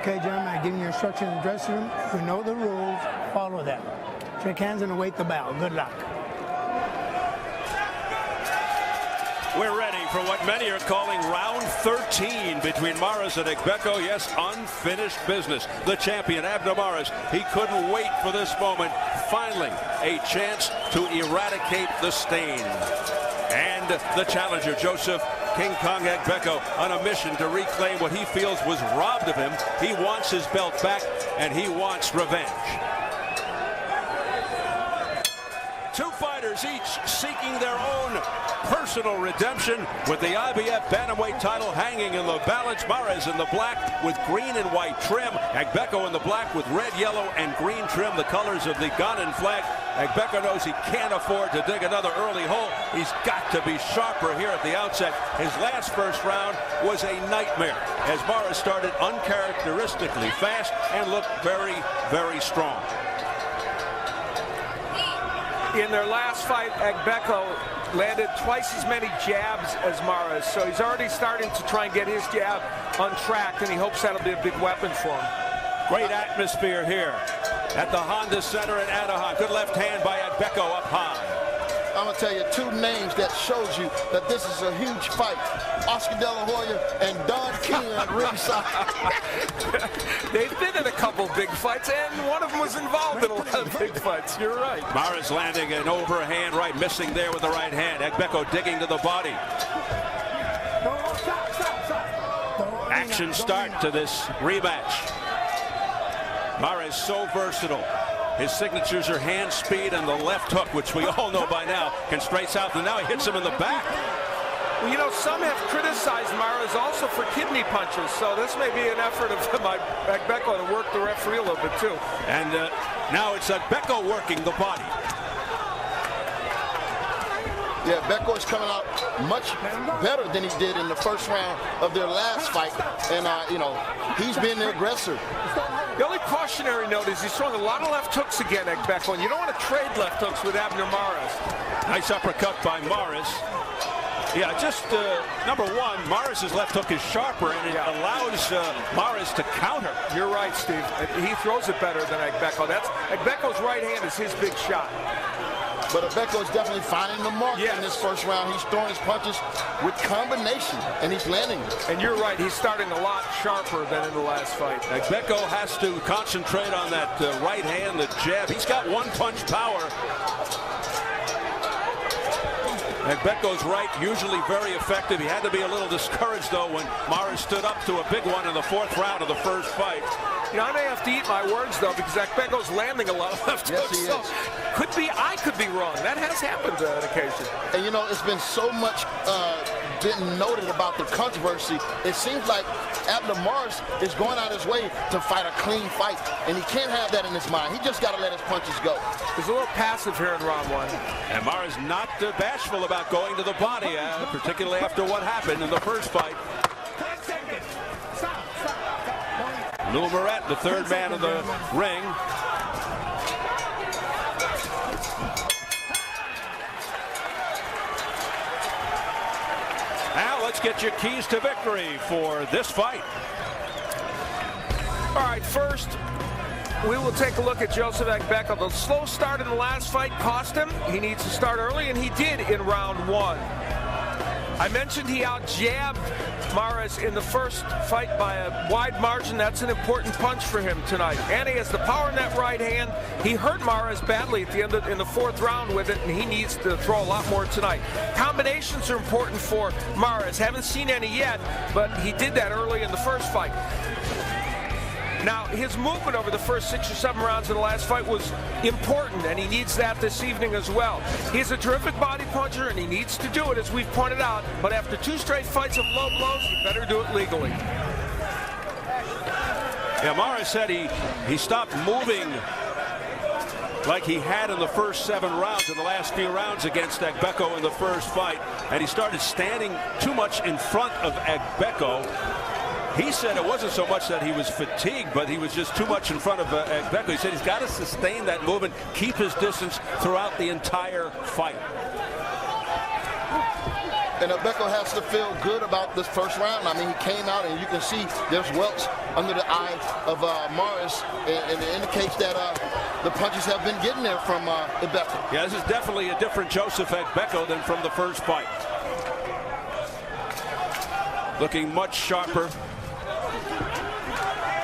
Okay, gentlemen, I give you instructions in the dressing room. You know the rules. Follow them. Shake hands and await the bell. Good luck. We're ready for what many are calling round 13 between Mares and Agbeko. Yes, unfinished business. The champion, Abner Mares, he couldn't wait for this moment. Finally, a chance to eradicate the stain. And the challenger, Joseph King Kong Agbeko, on a mission to reclaim what he feels was robbed of him. He wants his belt back, and he wants revenge. Two fighters each seeking their own personal redemption, with the IBF Bantamweight title hanging in the balance. Mares in the black with green and white trim. Agbeko in the black with red, yellow, and green trim, the colors of the Ghanan flag. Agbeko knows he can't afford to dig another early hole. He's got to be sharper here at the outset. His last first round was a nightmare as Mares started uncharacteristically fast and looked very, very strong. In their last fight, Agbeko landed twice as many jabs as Mares, so he's already starting to try and get his jab untracked, and he hopes that'll be a big weapon for him. Great atmosphere here at the Honda Center in Anaheim. Good left hand by Agbeko up high. I'm going to tell you two names that shows you that this is a huge fight. Oscar De La Hoya and Don King at ringside. They've been in a couple big fights, and one of them was involved in a lot of big fights. You're right. Mares landing an overhand right, missing there with the right hand. Agbeko digging to the body. Action start to this rematch. Mares so versatile. His signatures are hand speed and the left hook, which we all know by now can straight south, and now he hits him in the back. Well, you know, some have criticized Mares also for kidney punches, so this may be an effort of Agbeko to work the referee a little bit too. And now it's Agbeko working the body. Yeah, Agbeko is coming out much better than he did in the first round of their last fight, and you know, he's been the aggressor. The only cautionary note is he's throwing a lot of left hooks again, Agbeko, and you don't want to trade left hooks with Abner Mares. Nice uppercut by Mares. Yeah, just number one, Mares' left hook is sharper, and it allows Mares to counter. You're right, Steve. He throws it better than Agbeko. Agbeko's right hand is his big shot. But Agbeko is definitely finding the mark in this first round. He's throwing his punches with combination, and he's landing them. And you're right, he's starting a lot sharper than in the last fight. Agbeko has to concentrate on that right hand, the jab. He's got one punch power. Agbeko's right, usually very effective. He had to be a little discouraged, though, when Mares stood up to a big one in the fourth round of the first fight. You know, I may have to eat my words, though, because Agbeko's landing a lot of left hooks. So I could be wrong. That has happened on occasion. And, you know, it's been so much been noted about the controversy. It seems like Abner Mares is going out his way to fight a clean fight, and he can't have that in his mind. He just got to let his punches go. He's a little passive here in round one. And Mares not bashful about going to the body, particularly after what happened in the first fight. Lou Moret, the third man in the ring. Now let's get your keys to victory for this fight. All right, first, we will take a look at Joseph Agbeko. The slow start in the last fight cost him. He needs to start early, and he did in round one. I mentioned he out-jabbed Mares in the first fight by a wide margin. That's an important punch for him tonight. And he has the power in that right hand. He hurt Mares badly at the end in the fourth round with it, and he needs to throw a lot more tonight. Combinations are important for Mares. Haven't seen any yet, but he did that early in the first fight. Now, his movement over the first 6 or 7 rounds of the last fight was important, and he needs that this evening as well. He's a terrific body puncher, and he needs to do it, as we've pointed out. But after 2 straight fights of low blows, he better do it legally. Yeah, Mares said he stopped moving like he had in the first 7 rounds, in the last few rounds against Agbeko in the first fight, and he started standing too much in front of Agbeko. He said it wasn't so much that he was fatigued, but he was just too much in front of Agbeko. He said he's got to sustain that movement, keep his distance throughout the entire fight. And Agbeko has to feel good about this first round. I mean, he came out, and you can see there's welts under the eye of Morris, and it indicates that the punches have been getting there from Agbeko. Yeah, this is definitely a different Joseph Agbeko than from the first fight. Looking much sharper.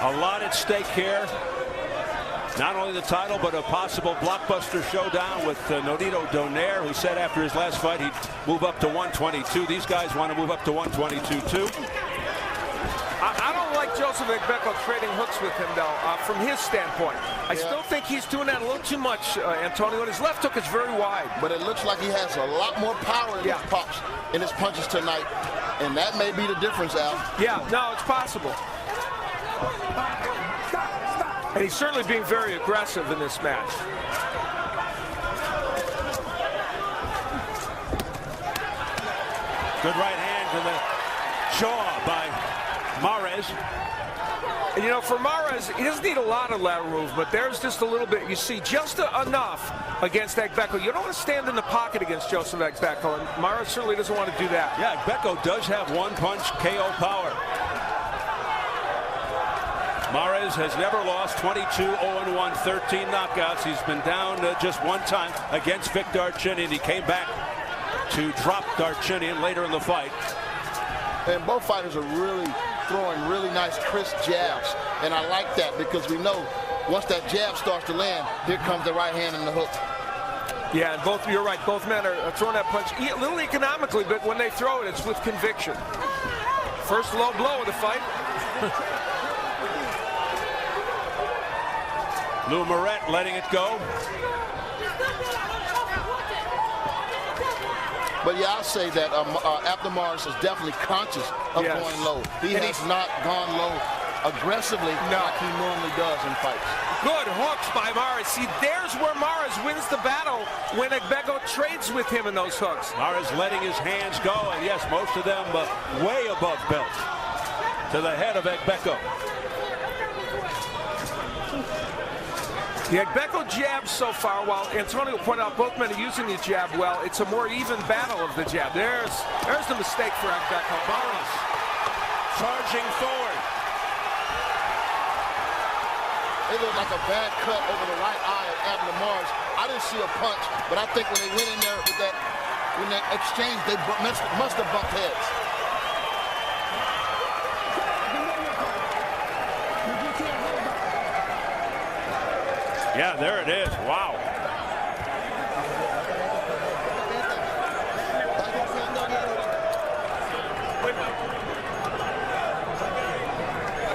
A lot at stake here. Not only the title, but a possible blockbuster showdown with Nonito Donaire, who said after his last fight he'd move up to 122. These guys want to move up to 122 too. I don't like Joseph Agbeko trading hooks with him, though, from his standpoint. I still think he's doing that a little too much, Antonio. And his left hook is very wide. But it looks like he has a lot more power in his pops, in his punches tonight. And that may be the difference, Al. Yeah, no, it's possible. And he's certainly being very aggressive in this match. Good right hand to the jaw by Mares. And, you know, for Mares, he doesn't need a lot of lateral move, but there's just a little bit. You see, just enough against Agbeko. You don't want to stand in the pocket against Joseph Agbeko, and Mares certainly doesn't want to do that. Yeah, Agbeko does have one-punch KO power. Mares has never lost, 22-0-1, 13 knockouts. He's been down just one time against Vic Darchinyan. He came back to drop Darchinyan later in the fight. And both fighters are really throwing really nice, crisp jabs. And I like that because we know once that jab starts to land, here comes the right hand and the hook. Yeah, and both, you're right, both men are throwing that punch a little economically, but when they throw it, it's with conviction. First low blow of the fight. Lou Moret letting it go. But yeah, I'll say that Abner Morris is definitely conscious of going low. He has not gone low aggressively like he normally does in fights. Good hooks by Mares. See, there's where Mares wins the battle when Agbeko trades with him in those hooks. Mares letting his hands go, and yes, most of them way above belt to the head of Agbeko. The Agbeko jab so far, while Antonio pointed out both men are using the jab well, it's a more even battle of the jab. There's the mistake for Agbeko. Mares charging forward. It looked like a bad cut over the right eye of Abner Morris. I didn't see a punch, but I think when they went in there with that, when that exchange, they must have bumped heads. Yeah, there it is. Wow.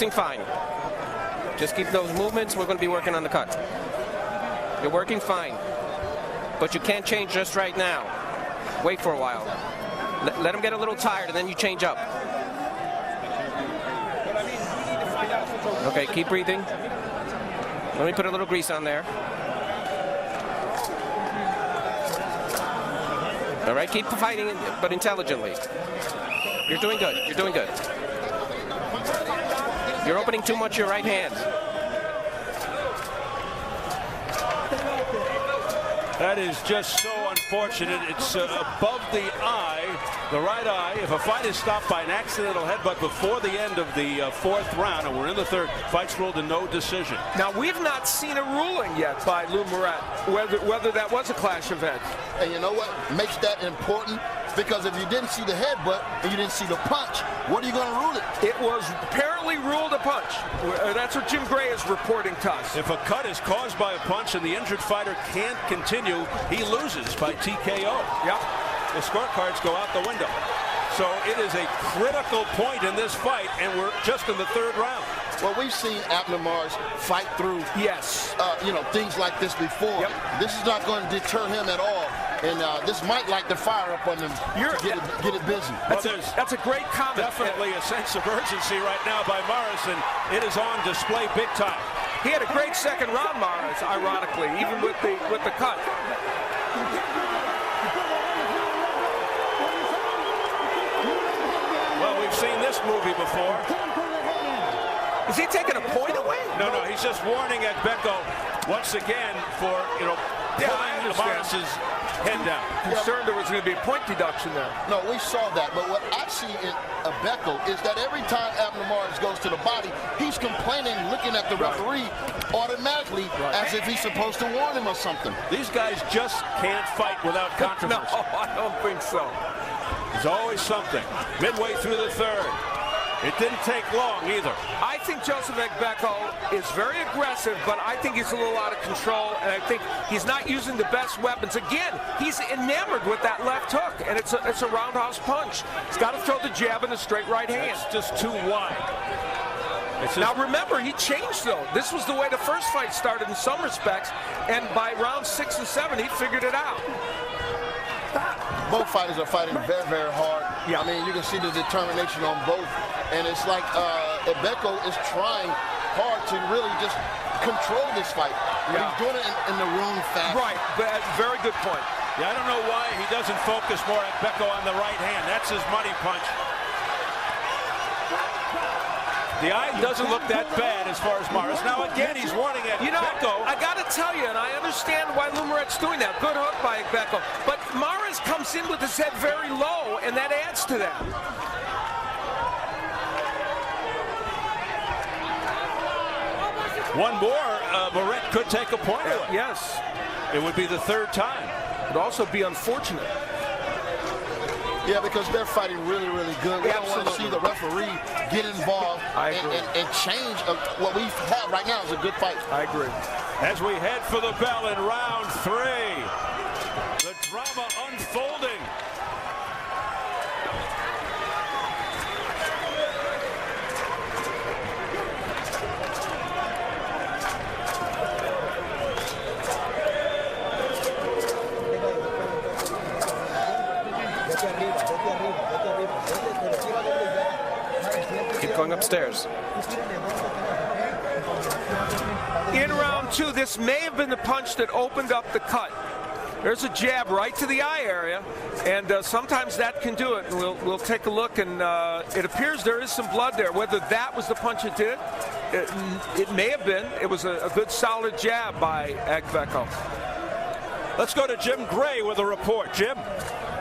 Boxing fine. Just keep those movements. We're going to be working on the cut. You're working fine. But you can't change just right now. Wait for a while. Let him get a little tired and then you change up. Okay, keep breathing. Let me put a little grease on there. All right, keep fighting, but intelligently. You're doing good. You're doing good. You're opening too much your right hand. That is just so unfortunate. It's above the eye, the right eye. If a fight is stopped by an accidental headbutt before the end of the fourth round, and we're in the third, fight's ruled a no decision. Now, we've not seen a ruling yet by Lou Moret, whether that was a clash event. And you know what makes that important? Because if you didn't see the headbutt and you didn't see the punch, what are you going to rule it? It was apparently ruled a punch. That's what Jim Gray is reporting to us. If a cut is caused by a punch and the injured fighter can't continue, he loses by TKO. Yep. The scorecards go out the window. So it is a critical point in this fight, and we're just in the third round. Well, we've seen Abner Morris fight through things like this before. Yep. This is not going to deter him at all. And this might light the fire up on him to get it busy. That's a great comment. Definitely a sense of urgency right now by Morris, and it is on display big time. He had a great second round, Morris, ironically, even with the cut. Well, we've seen this movie before. Is he taking a point away? No, he's just warning Agbeko once again for, pulling Morris's head down. Concerned there was going to be a point deduction there. No, we saw that. But what I see in Agbeko is that every time Abner Morris goes to the body, he's complaining, looking at the referee automatically as if he's supposed to warn him or something. These guys just can't fight without controversy. No, I don't think so. There's always something. Midway through the third. It didn't take long either. I think Joseph Agbeko is very aggressive, but I think he's a little out of control, and I think he's not using the best weapons. Again, he's enamored with that left hook, and it's a roundhouse punch. He's got to throw the jab in the straight right hand. It's just too wide. Now remember, he changed though. This was the way the first fight started in some respects, and by round 6 and 7, he figured it out. Both fighters are fighting very, very hard. Yeah. I mean, you can see the determination on both. And it's like Agbeko is trying hard to really just control this fight. But he's doing it in the wrong fashion. Right, but very good point. Yeah, I don't know why he doesn't focus more at Agbeko on the right hand. That's his money punch. The eye doesn't look that bad as far as Morris. Now again, he's warning at Agbeko. I got to tell you, and I understand why Lumeret's doing that. Good hook by Agbeko. But Morris comes in with his head very low, and that adds to that. One more, Moret could take a point away. Yes. It would be the third time. It would also be unfortunate. Yeah, because they're fighting really, really good. We don't want to see the referee get involved and change what we have right now is a good fight. I agree. As we head for the bell in round 3, the drama unfolding. Keep going upstairs. In round 2, this may have been the punch that opened up the cut. There's a jab right to the eye area, and sometimes that can do it. And we'll take a look, and it appears there is some blood there. Whether that was the punch it did, it may have been. It was a good solid jab by Agbeko. Let's go to Jim Gray with a report. Jim?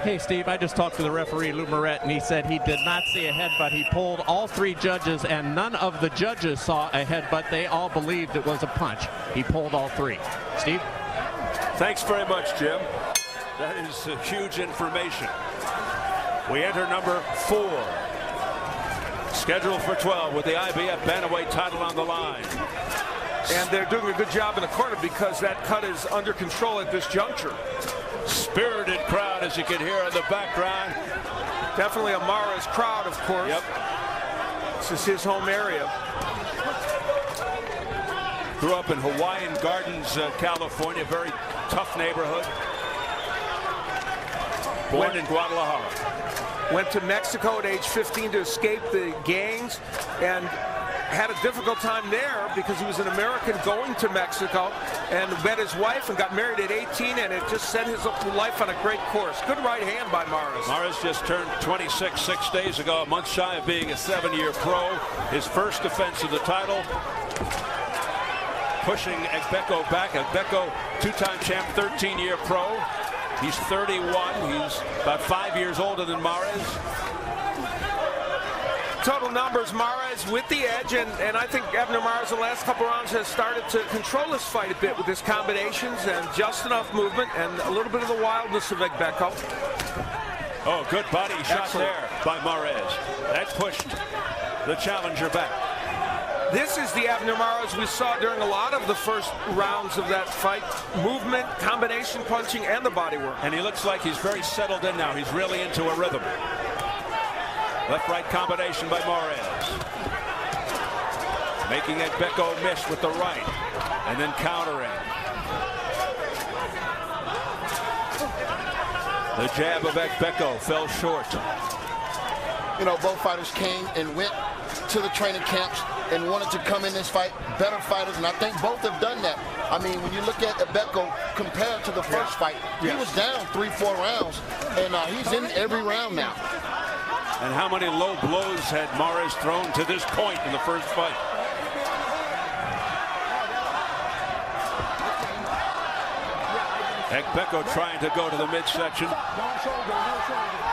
Hey, Steve, I just talked to the referee, Lou Moret, and he said he did not see a headbutt. He pulled all 3 judges, and none of the judges saw a headbutt. They all believed it was a punch. He pulled all 3. Steve? Thanks very much, Jim. That is huge information. We enter number 4. Scheduled for 12 with the IBF Bantamweight title on the line. And they're doing a good job in the corner because that cut is under control at this juncture. Spirited crowd, as you can hear in the background. Definitely a Morris crowd, of course. Yep. This is his home area. Grew up in Hawaiian Gardens, California, very tough neighborhood. Born in Guadalajara. Went to Mexico at age 15 to escape the gangs, and had a difficult time there because he was an American going to Mexico, and met his wife and got married at 18, and it just set his life on a great course. Good right hand by Morris. Morris just turned 26 6 days ago, a month shy of being a 7-year pro. His first defense of the title. Pushing Agbeko back. Agbeko, 2-time champ, 13-year pro. He's 31. He's about 5 years older than Morris. Total numbers, Morris with the edge, and I think Abner Morris in the last couple rounds has started to control his fight a bit with his combinations and just enough movement and a little bit of the wildness of Agbeko. Oh, good body shot there by Morris. That pushed the challenger back. This is the Abner Morris we saw during a lot of the first rounds of that fight. Movement, combination punching, and the body work. And he looks like he's very settled in now. He's really into a rhythm. Left-right combination by Morris. Making Agbeko miss with the right. And then countering. The jab of Agbeko fell short. You know, both fighters came and went to the training camps and wanted to come in this fight better fighters, and I think both have done that. I mean, when you look at Agbeko compared to the first fight, he was down 3-4 rounds, and he's in every round now. And how many low blows had Morris thrown to this point in the first fight? Agbeko trying to go to the midsection. No shoulder, no shoulder.